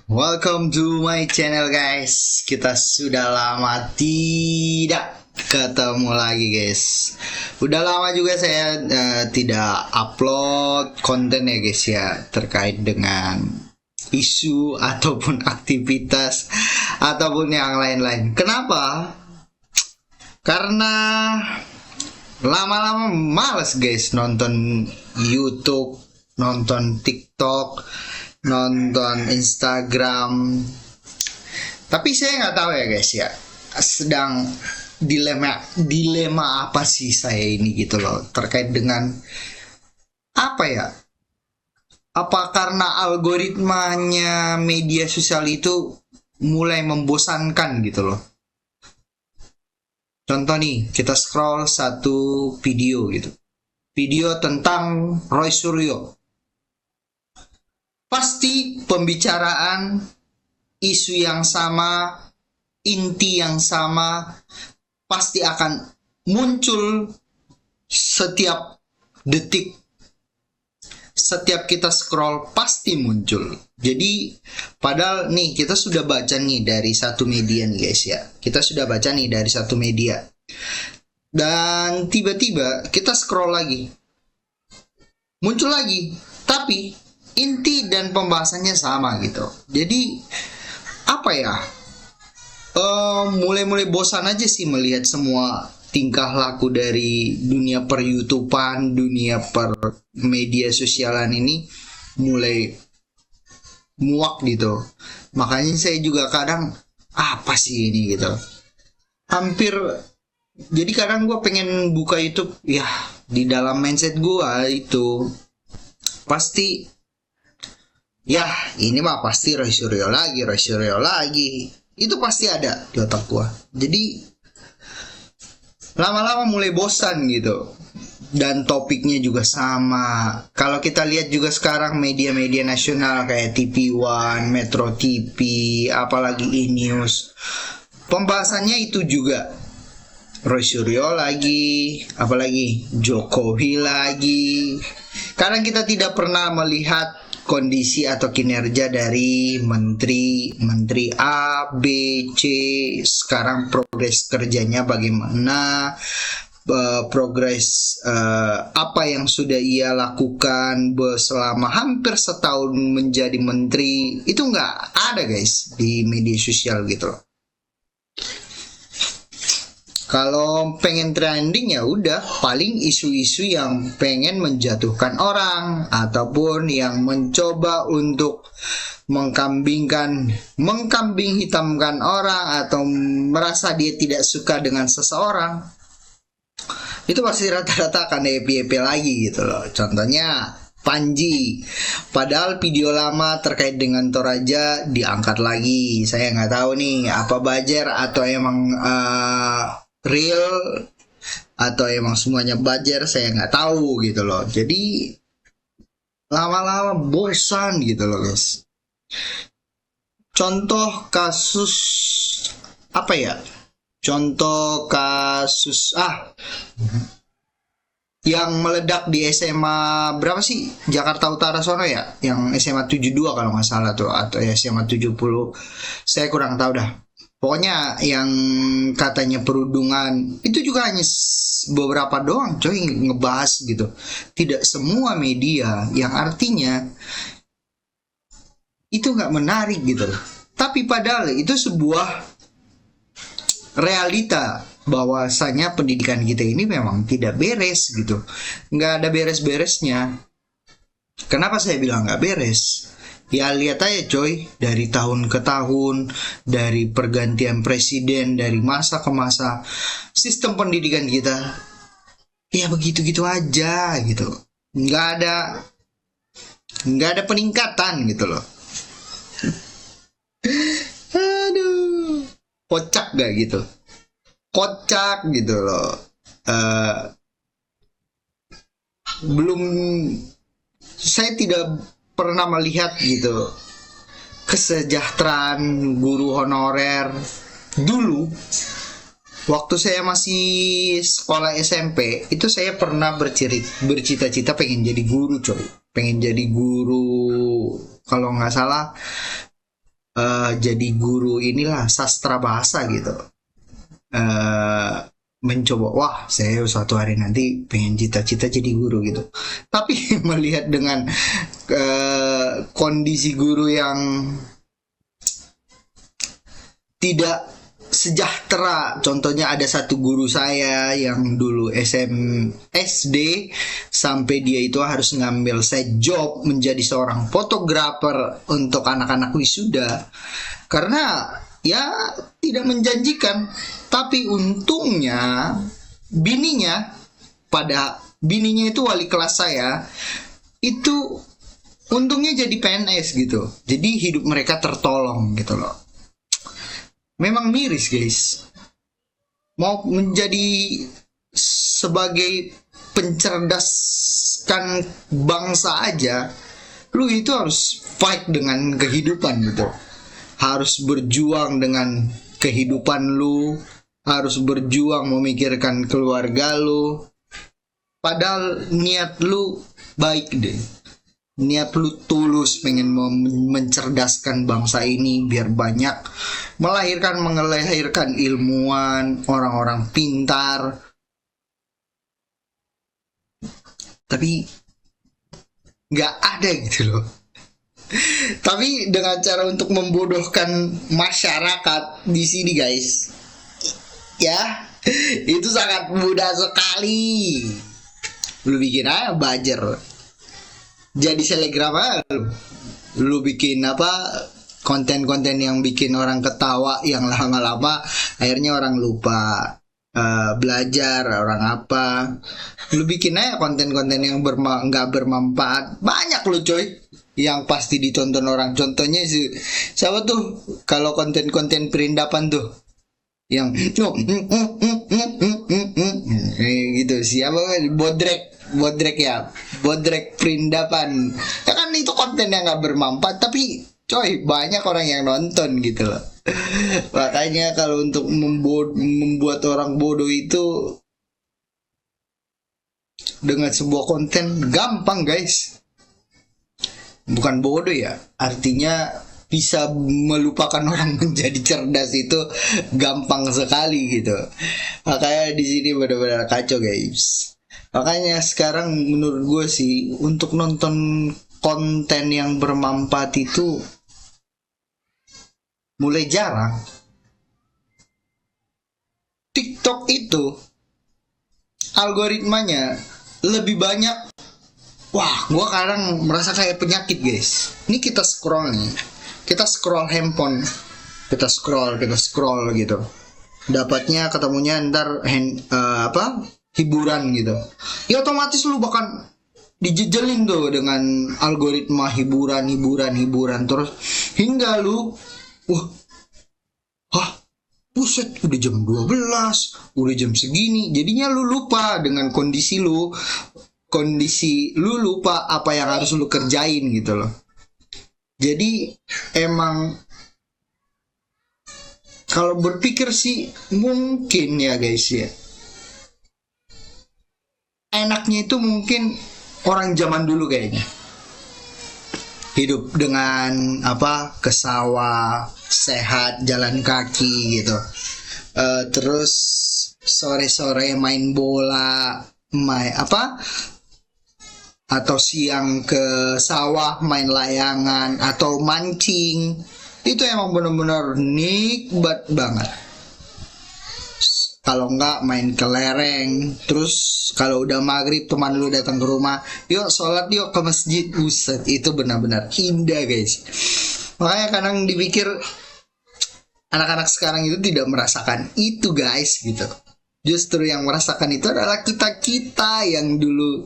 Welcome to my channel guys. Kita sudah lama tidak ketemu lagi guys. Udah lama juga saya tidak upload konten ya guys ya, terkait dengan isu ataupun aktivitas ataupun yang lain-lain. Kenapa? Karena lama-lama males guys nonton YouTube, nonton TikTok, nonton Instagram. Tapi saya nggak tahu ya guys ya, sedang dilema apa sih saya ini gitu loh, terkait dengan apa ya, apa karena algoritmanya media sosial itu mulai membosankan gitu loh. Contoh nih, kita scroll satu video gitu, video tentang Roy Suryo, pasti pembicaraan isu yang sama, inti yang sama, pasti akan muncul setiap detik. Setiap kita scroll pasti muncul. Jadi padahal nih kita sudah baca nih dari satu media nih guys ya. Kita sudah baca nih dari satu media. Dan tiba-tiba kita scroll lagi, muncul lagi. Tapi inti dan pembahasannya sama gitu. Jadi apa ya, mulai bosan aja sih melihat semua tingkah laku dari dunia per YouTubean, dunia per media sosialan ini mulai muak gitu. Makanya saya juga kadang apa sih ini gitu, hampir jadi kadang gue pengen buka YouTube ya, di dalam mindset gue itu pasti ya ini mah pasti Roy Suryo lagi, itu pasti ada di otak gua. Jadi lama-lama mulai bosan gitu, dan topiknya juga sama. Kalau kita lihat juga sekarang media-media nasional kayak TV One, Metro TV, apalagi E-News, pembahasannya itu juga Roy Suryo lagi, apalagi Jokowi lagi. Kadang kita tidak pernah melihat kondisi atau kinerja dari menteri A, B, C, sekarang progres kerjanya bagaimana, progres apa yang sudah ia lakukan selama hampir setahun menjadi menteri, itu nggak ada guys di media sosial gitu loh. Kalau pengen trending ya udah paling isu-isu yang pengen menjatuhkan orang ataupun yang mencoba untuk mengkambing hitamkan orang atau merasa dia tidak suka dengan seseorang. Itu pasti rata-rata akan happy lagi gitu loh. Contohnya Panji, padahal video lama terkait dengan Toraja diangkat lagi. Saya nggak tahu nih apa buzzer atau emang real atau emang semuanya buzzer, saya nggak tahu gitu loh. Jadi lama-lama bosan gitu loh guys. Contoh kasus apa ya, contoh kasus yang meledak di SMA berapa sih, Jakarta Utara sono ya, yang SMA 72 kalau nggak salah tuh, atau SMA 70, saya kurang tahu dah. Pokoknya yang katanya perundungan itu juga hanya beberapa doang coy ngebahas gitu. Tidak semua media, yang artinya itu nggak menarik gitu. Tapi padahal itu sebuah realita bahwasanya pendidikan kita ini memang tidak beres gitu. Nggak ada beres-beresnya. Kenapa saya bilang nggak beres? Ya lihat aja coy, dari tahun ke tahun, dari pergantian presiden, dari masa ke masa, sistem pendidikan kita ya begitu-gitu aja gitu. Nggak ada peningkatan gitu loh. Aduh, kocak gak gitu? Kocak gitu loh. Belum, saya tidak pernah melihat gitu kesejahteraan guru honorer. Dulu waktu saya masih sekolah SMP itu saya pernah bercita-cita pengen jadi guru coy, pengen jadi guru, kalau nggak salah jadi guru inilah sastra bahasa gitu. eh Mencoba, wah saya suatu hari nanti pengen cita-cita jadi guru gitu. Tapi melihat dengan kondisi guru yang tidak sejahtera. Contohnya ada satu guru saya yang dulu SD sampai dia itu harus ngambil side job menjadi seorang fotografer untuk anak-anak wisuda karena ya tidak menjanjikan. Tapi untungnya bininya itu wali kelas saya itu untungnya jadi PNS gitu. Jadi hidup mereka tertolong gitu loh. Memang miris guys. Mau menjadi sebagai pencerdaskan bangsa aja, lu itu harus fight dengan kehidupan gitu. Harus berjuang dengan kehidupan lu, harus berjuang memikirkan keluarga lu. Padahal niat lu baik deh. Niat lu tulus pengen mencerdaskan bangsa ini biar banyak mengelahirkan ilmuwan, orang-orang pintar. Tapi nggak ada gitu loh. Tapi dengan cara untuk membodohkan masyarakat di sini guys, ya itu sangat mudah sekali. Lu bikin aja buzzer jadi selegram aja lu bikin apa konten-konten yang bikin orang ketawa yang lama-lama akhirnya orang lupa belajar orang apa. Lu bikin aja konten-konten yang nggak bermanfaat, banyak lu coy yang pasti ditonton orang. Contohnya siapa tuh kalau konten-konten perindapan tuh yang gitu, siapa bodrek perindapan ya kan, itu konten yang nggak bermanfaat tapi coy banyak orang yang nonton gitu loh. Makanya kalau untuk membuat orang bodoh itu dengan sebuah konten gampang guys. Bukan bodoh ya, artinya bisa melupakan orang menjadi cerdas itu gampang sekali gitu. Makanya di sini benar-benar kacau guys. Makanya sekarang menurut gue sih untuk nonton konten yang bermanfaat itu mulai jarang. TikTok itu algoritmanya lebih banyak. Wah, gue kadang merasa kayak penyakit guys. Ini kita scroll handphone, kita scroll gitu. Dapatnya ketemunya ntar hiburan gitu. Ya otomatis lu bakal dijejelin tuh dengan algoritma hiburan terus hingga lu buset udah jam 12, udah jam segini. Jadinya lu lupa dengan kondisi lu lupa apa yang harus lu kerjain gitu loh. Jadi emang kalau berpikir sih mungkin ya guys ya, enaknya itu mungkin orang zaman dulu kayaknya hidup dengan ke sawah, sehat, jalan kaki gitu. Terus sore-sore main bola, atau siang ke sawah main layangan atau mancing. Itu emang benar-benar nikmat banget. Kalau enggak main kelereng. Terus kalau udah maghrib teman lu datang ke rumah, yuk sholat yuk ke masjid. Buset, itu benar-benar indah guys. Makanya kadang dipikir anak-anak sekarang itu tidak merasakan itu guys gitu. Justru yang merasakan itu adalah kita yang dulu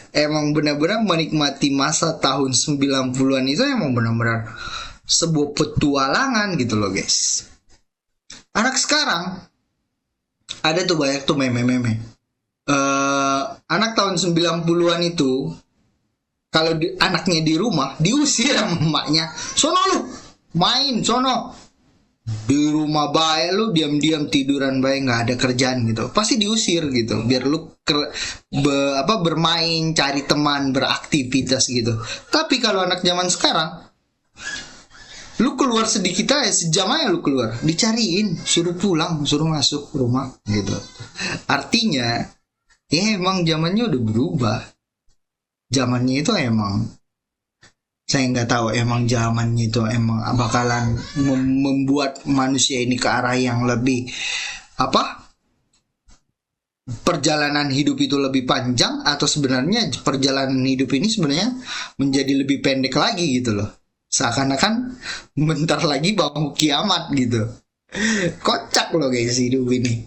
emang benar-benar menikmati masa tahun 90-an itu emang benar-benar sebuah petualangan gitu loh guys. Anak sekarang ada tuh banyak tuh meme. Anak tahun 90-an itu kalau anaknya di rumah diusir sama emaknya. Sono lu, main sono. Di rumah baik lu diam-diam tiduran baik, nggak ada kerjaan gitu, pasti diusir gitu biar lu bermain, cari teman, beraktivitas gitu. Tapi kalau anak zaman sekarang Lu keluar sedikit aja, sejam aja lu keluar, dicariin, suruh pulang, suruh masuk rumah gitu. Artinya, ya emang zamannya udah berubah. Zamannya itu emang, saya nggak tahu emang zamannya itu emang bakalan membuat manusia ini ke arah yang lebih apa? Perjalanan hidup itu lebih panjang, atau sebenarnya perjalanan hidup ini sebenarnya menjadi lebih pendek lagi gitu loh. Seakan-akan bentar lagi mau kiamat gitu. Kocak loh guys hidup ini.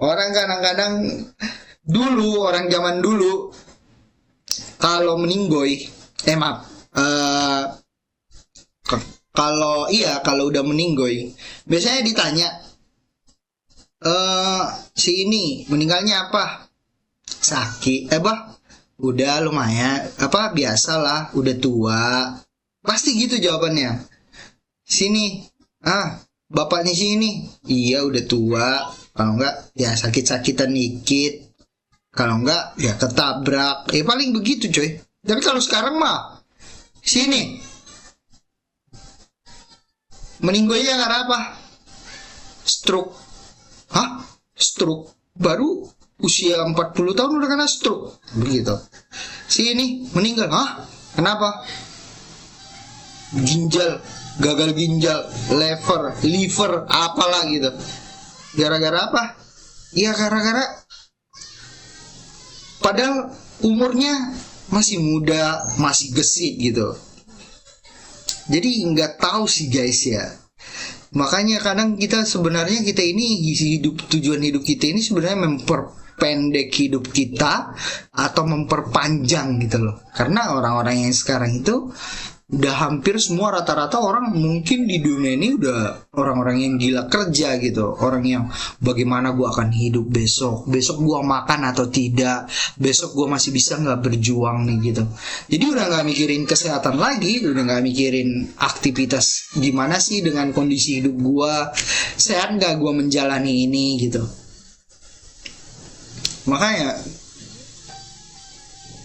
Orang kadang-kadang dulu, orang zaman dulu kalau meninggoy, maaf, kalau udah meninggoy, biasanya ditanya, si ini meninggalnya apa? Sakit, udah lumayan, biasalah, udah tua. Pasti gitu jawabannya. Sini, bapaknya sini. Iya udah tua. Kalau enggak ya sakit-sakitan dikit. Kalau enggak ya ketabrak. Paling begitu coy. Tapi kalau sekarang mah, sini. Meninggalnya karena apa? Stroke. Hah? Stroke? Baru usia 40 tahun udah kena stroke. Begitu. Sini meninggal. Hah? Kenapa? Ginjal, gagal ginjal, liver, apalah gitu. Gara-gara apa? Ya gara-gara padahal umurnya masih muda, masih gesit gitu. Jadi nggak tahu sih guys ya. Makanya kadang sebenarnya kita ini tujuan hidup kita ini sebenarnya memperpendek hidup kita atau memperpanjang gitu loh. Karena orang-orang yang sekarang itu udah hampir semua rata-rata orang mungkin di dunia ini udah orang-orang yang gila kerja gitu. Orang yang bagaimana gue akan hidup besok gue makan atau tidak, besok gue masih bisa gak berjuang nih gitu. Jadi udah gak mikirin kesehatan lagi, udah gak mikirin aktivitas gimana sih dengan kondisi hidup gue, sehat gak gue menjalani ini gitu. Makanya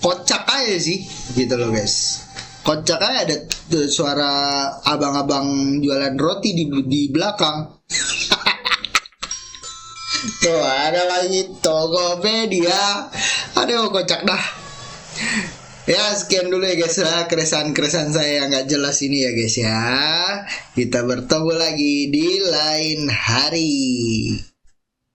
kocak aja sih gitu loh guys. Kocak aja ada suara abang-abang jualan roti di belakang. Tuh ada lagi Tokopedia. Aduh kocak dah. Ya sekian dulu ya guys lah keresahan-keresahan saya yang gak jelas ini ya guys ya. Kita bertemu lagi di lain hari.